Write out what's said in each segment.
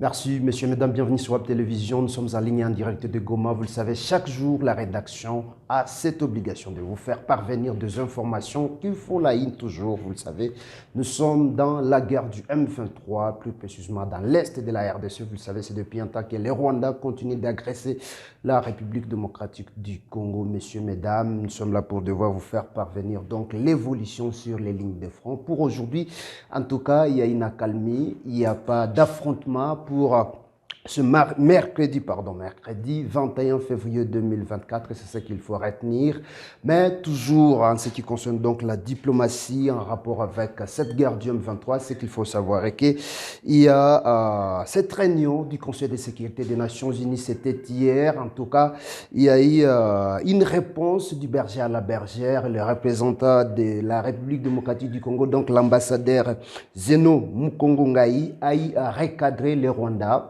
Merci, messieurs, mesdames, bienvenue sur Web Télévision. Nous sommes en ligne en direct de Goma. Vous le savez, chaque jour, la rédaction a cette obligation de vous faire parvenir des informations qu'il faut la haine toujours. Vous le savez, nous sommes dans la guerre du M23, plus précisément dans l'est de la RDC. Vous le savez, c'est depuis un temps que les Rwandais continuent d'agresser la République démocratique du Congo. Messieurs, mesdames, nous sommes là pour devoir vous faire parvenir donc l'évolution sur les lignes de front. Pour aujourd'hui, en tout cas, il y a une accalmie, il n'y a pas d'affrontement pour ce mercredi 21 février 2024, c'est ce qu'il faut retenir. Mais toujours en ce qui concerne donc la diplomatie en rapport avec cette guerre du M23, ce qu'il faut savoir est qu'il y a cette réunion du Conseil de sécurité des Nations Unies, c'était hier. En tout cas, il y a eu une réponse du berger à la bergère, le représentant de la République démocratique du Congo, donc l'ambassadeur Zeno Mukongo Ngai, a eu à recadrer les Rwandais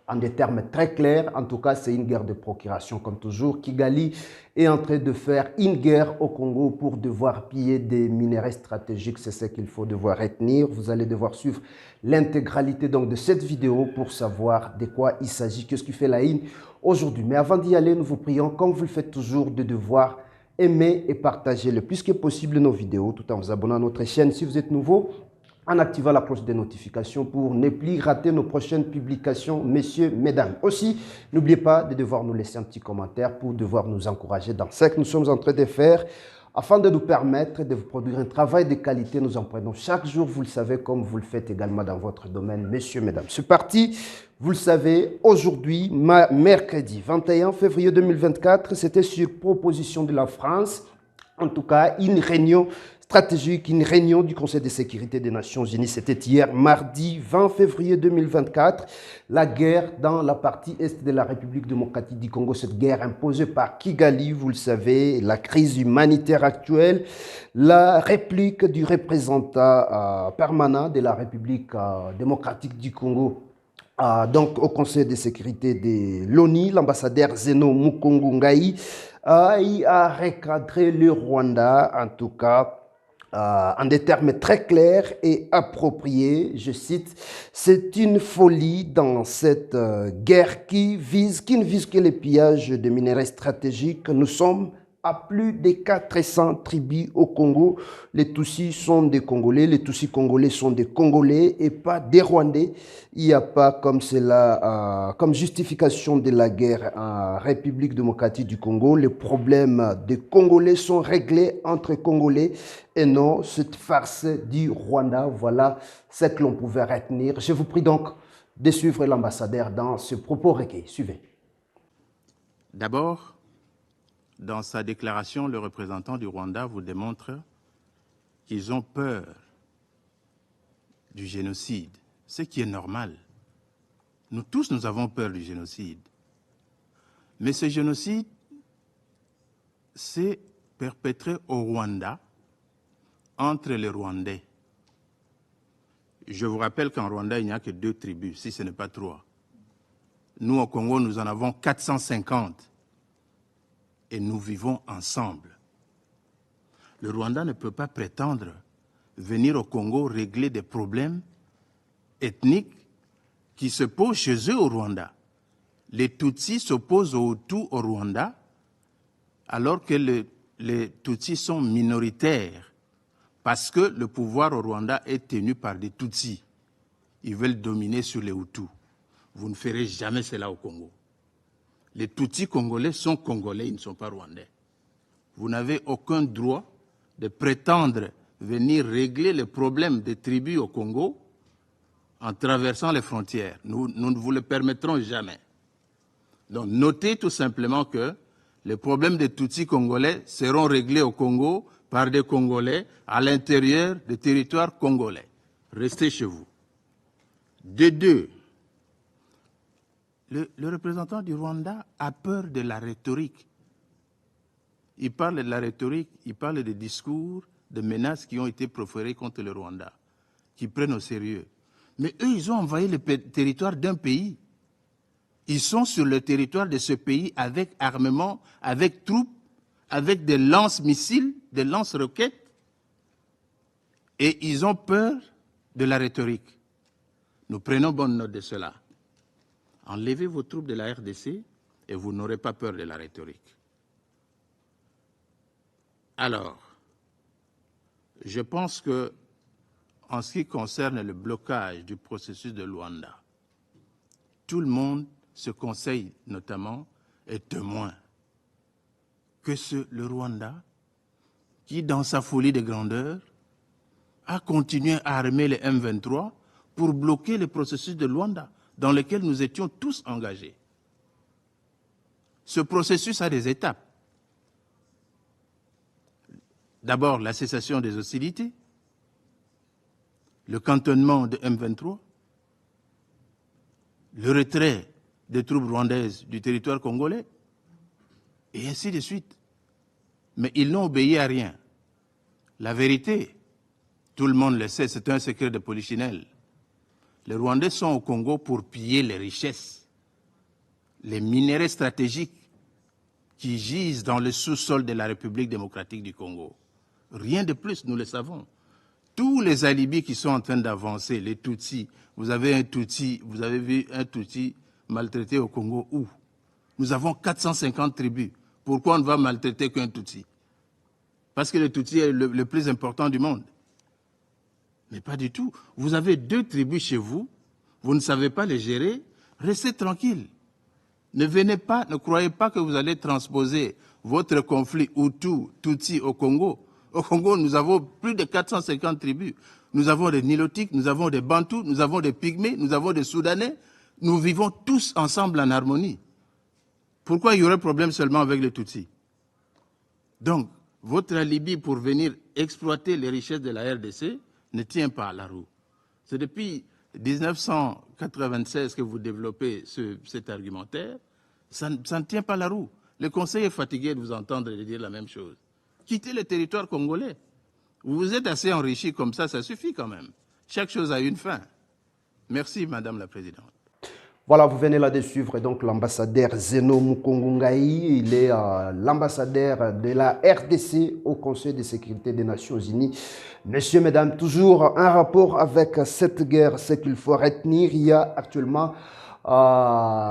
en des termes très clairs. En tout cas, c'est une guerre de procuration comme toujours. Kigali est en train de faire une guerre au Congo pour devoir piller des minerais stratégiques. C'est ce qu'il faut devoir retenir. Vous allez devoir suivre l'intégralité donc de cette vidéo pour savoir de quoi il s'agit, qu'est-ce qui fait la haine aujourd'hui. Mais avant d'y aller, nous vous prions, comme vous le faites toujours, de devoir aimer et partager le plus que possible nos vidéos tout en vous abonnant à notre chaîne si vous êtes nouveau, en activant la cloche des notifications pour ne plus rater nos prochaines publications, messieurs, mesdames. Aussi, n'oubliez pas de devoir nous laisser un petit commentaire pour devoir nous encourager dans ce que nous sommes en train de faire afin de nous permettre de vous produire un travail de qualité. Nous en prenons chaque jour, vous le savez, comme vous le faites également dans votre domaine, messieurs, mesdames. C'est parti, vous le savez, aujourd'hui, mercredi 21 février 2024, c'était sur proposition de la France, en tout cas, une réunion stratégique, une réunion du Conseil de sécurité des Nations Unies. C'était hier, mardi 20 février 2024. La guerre dans la partie est de la République démocratique du Congo, cette guerre imposée par Kigali, vous le savez, la crise humanitaire actuelle, la réplique du représentant permanent de la République démocratique du Congo, donc au Conseil de sécurité de l'ONU, l'ambassadeur Zeno Mukongo Ngai a recadré le Rwanda, en tout cas, en des termes très clairs et appropriés. Je cite, c'est une folie dans cette guerre qui ne vise que le pillage de minerais stratégiques. Nous sommes à plus de 400 tribus au Congo. Les Tutsis sont des Congolais, les Tutsis congolais sont des Congolais et pas des Rwandais. Il n'y a pas comme cela, comme justification de la guerre en République démocratique du Congo. Les problèmes des Congolais sont réglés entre Congolais et non cette farce du Rwanda. Voilà ce que l'on pouvait retenir. Je vous prie donc de suivre l'ambassadeur dans ce propos recueilli. Suivez. D'abord, dans sa déclaration, le représentant du Rwanda vous démontre qu'ils ont peur du génocide, ce qui est normal. Nous tous, nous avons peur du génocide. Mais ce génocide s'est perpétré au Rwanda, entre les Rwandais. Je vous rappelle qu'en Rwanda, il n'y a que 2 tribus, si ce n'est pas 3. Nous, au Congo, nous en avons 450. Et nous vivons ensemble. Le Rwanda ne peut pas prétendre venir au Congo régler des problèmes ethniques qui se posent chez eux au Rwanda. Les Tutsis s'opposent aux Hutus au Rwanda, alors que les Tutsis sont minoritaires, parce que le pouvoir au Rwanda est tenu par des Tutsis. Ils veulent dominer sur les Hutus. Vous ne ferez jamais cela au Congo. Les Tutsis congolais sont congolais, ils ne sont pas rwandais. Vous n'avez aucun droit de prétendre venir régler les problèmes des tribus au Congo en traversant les frontières. Nous ne vous le permettrons jamais. Donc notez tout simplement que les problèmes des Tutsis congolais seront réglés au Congo par des Congolais à l'intérieur des territoires congolais. Restez chez vous. De deux, le représentant du Rwanda a peur de la rhétorique. Il parle de la rhétorique, il parle des discours, de menaces qui ont été proférées contre le Rwanda, qui prennent au sérieux. Mais eux, ils ont envahi le territoire d'un pays. Ils sont sur le territoire de ce pays avec armement, avec troupes, avec des lance-missiles, des lance-roquettes. Et ils ont peur de la rhétorique. Nous prenons bonne note de cela. Enlevez vos troupes de la RDC et vous n'aurez pas peur de la rhétorique. Alors, je pense que, en ce qui concerne le blocage du processus de Luanda, tout le monde se conseille notamment est témoin que le Rwanda, qui dans sa folie de grandeur, a continué à armer les M23 pour bloquer le processus de Luanda dans lequel nous étions tous engagés. Ce processus a des étapes. D'abord, la cessation des hostilités, le cantonnement de M23, le retrait des troupes rwandaises du territoire congolais, et ainsi de suite. Mais ils n'ont obéi à rien. La vérité, tout le monde le sait, c'est un secret de polichinelle. Les Rwandais sont au Congo pour piller les richesses, les minéraux stratégiques qui gisent dans le sous-sol de la République démocratique du Congo. Rien de plus, nous le savons. Tous les alibis qui sont en train d'avancer, les Tutsis, vous avez vu un Tutsi maltraité au Congo où? Nous avons 450 tribus. Pourquoi on ne va maltraiter qu'un Tutsi? Parce que le Tutsi est le plus important du monde. Mais pas du tout. Vous avez 2 tribus chez vous, vous ne savez pas les gérer, restez tranquille. Ne venez pas, ne croyez pas que vous allez transposer votre conflit Hutu-Tutsi au Congo. Au Congo, nous avons plus de 450 tribus. Nous avons des Nilotiques, nous avons des Bantous, nous avons des Pygmées, nous avons des Soudanais. Nous vivons tous ensemble en harmonie. Pourquoi il y aurait problème seulement avec les Tutsis? Donc, votre alibi pour venir exploiter les richesses de la RDC ne tient pas à la roue. C'est depuis 1996 que vous développez cet argumentaire. Ça ne tient pas la roue. Le Conseil est fatigué de vous entendre dire la même chose. Quittez le territoire congolais. Vous vous êtes assez enrichi comme ça suffit quand même. Chaque chose a une fin. Merci, Madame la Présidente. Voilà, vous venez là de suivre donc l'ambassadeur Zeno Mukongungai. Il est l'ambassadeur de la RDC au Conseil de sécurité des Nations Unies. Messieurs, mesdames, toujours un rapport avec cette guerre, ce qu'il faut retenir. Il y a actuellement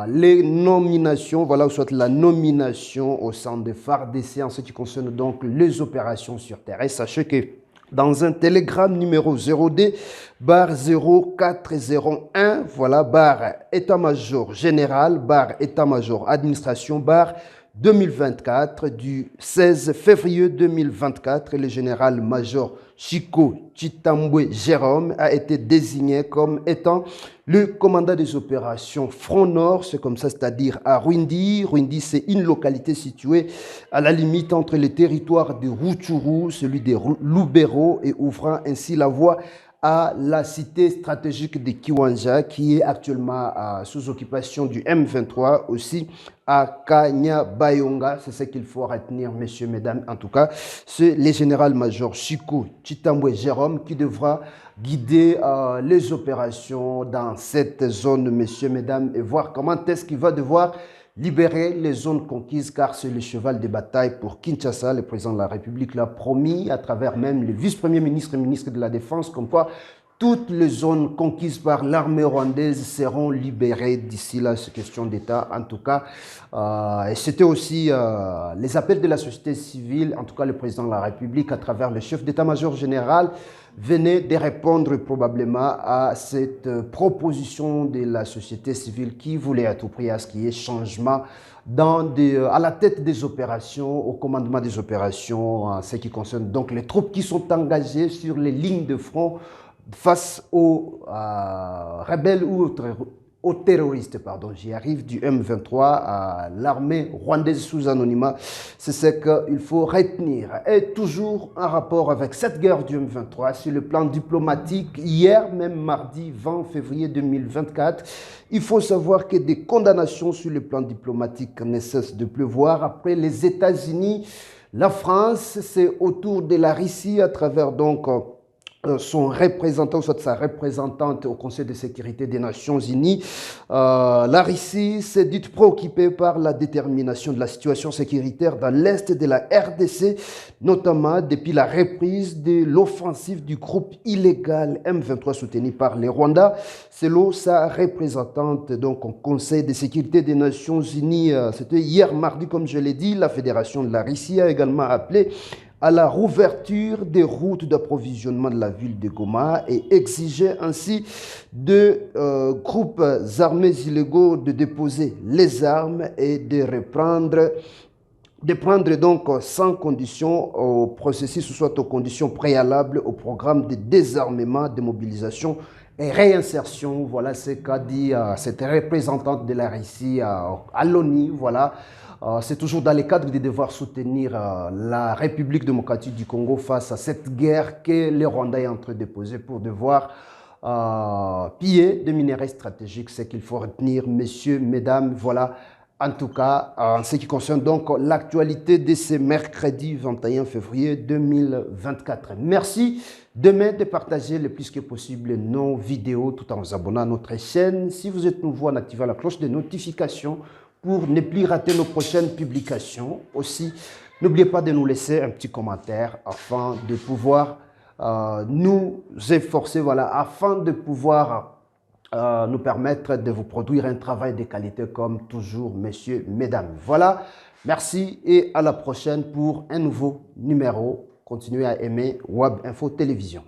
les nominations, voilà, ou soit la nomination au sein des FARDC en ce qui concerne donc les opérations sur terrain. Sachez que dans un télégramme numéro 0D/0401, voilà, barre état-major général, barre état-major administration, barre 2024 du 16 février 2024, le général-major Chico Chitambwe Jérôme a été désigné comme étant le commandant des opérations Front Nord, c'est comme ça, c'est-à-dire à Rwindi. Rwindi, c'est une localité située à la limite entre les territoires de Rutshuru, celui de Lubero, et ouvrant ainsi la voie à la cité stratégique de Kiwanja, qui est actuellement sous occupation du M23, aussi à Kanyabayonga. C'est ce qu'il faut retenir, messieurs, mesdames. En tout cas, c'est le général-major Chico Chitambwe Jérôme qui devra guider les opérations dans cette zone, messieurs, mesdames, et voir comment est-ce qu'il va devoir libérer les zones conquises, car c'est le cheval de bataille pour Kinshasa. Le président de la République l'a promis à travers même le vice-premier ministre et ministre de la Défense, comme quoi toutes les zones conquises par l'armée rwandaise seront libérées d'ici là. C'est question d'État, en tout cas. Et c'était aussi les appels de la société civile, en tout cas le président de la République, à travers le chef d'état-major général, venait de répondre probablement à cette proposition de la société civile qui voulait à tout prix à ce qu'il y ait changement à la tête des opérations, au commandement des opérations, en ce qui concerne donc les troupes qui sont engagées sur les lignes de front face aux rebelles ou aux terroristes, pardon, j'y arrive, du M23 à l'armée rwandaise sous anonymat. C'est ce qu'il faut retenir. Et toujours en rapport avec cette guerre du M23, sur le plan diplomatique, hier, même mardi 20 février 2024, il faut savoir que des condamnations sur le plan diplomatique ne cessent de pleuvoir. Après les États-Unis, la France, c'est autour de la Russie à travers donc son représentant, soit sa représentante au Conseil de sécurité des Nations Unies. La Russie s'est dite préoccupée par la détermination de la situation sécuritaire dans l'est de la RDC, notamment depuis la reprise de l'offensive du groupe illégal M23 soutenu par les Rwandais. Selon sa représentante donc, au Conseil de sécurité des Nations Unies, c'était hier mardi, comme je l'ai dit, la Fédération de la Russie a également appelé à la rouverture des routes d'approvisionnement de la ville de Goma et exigeait ainsi de groupes armés illégaux de déposer les armes et de prendre donc sans condition au processus, soit aux conditions préalables au programme de désarmement, de mobilisation et réinsertion. Voilà ce qu'a dit cette représentante de la Russie à l'ONU. Voilà. C'est toujours dans le cadre de devoir soutenir la République démocratique du Congo face à cette guerre que le Rwanda est en train de poser pour devoir piller des minerais stratégiques. C'est qu'il faut retenir, messieurs, mesdames, voilà. En tout cas, en ce qui concerne donc l'actualité de ce mercredi 21 février 2024. Merci demain de partager le plus que possible nos vidéos tout en vous abonnant à notre chaîne. Si vous êtes nouveau, en activant la cloche de notification pour ne plus rater nos prochaines publications. Aussi, n'oubliez pas de nous laisser un petit commentaire afin de pouvoir nous efforcer, voilà, afin de pouvoir nous permettre de vous produire un travail de qualité comme toujours, messieurs, mesdames. Voilà, merci et à la prochaine pour un nouveau numéro. Continuez à aimer WAB Info Télévision.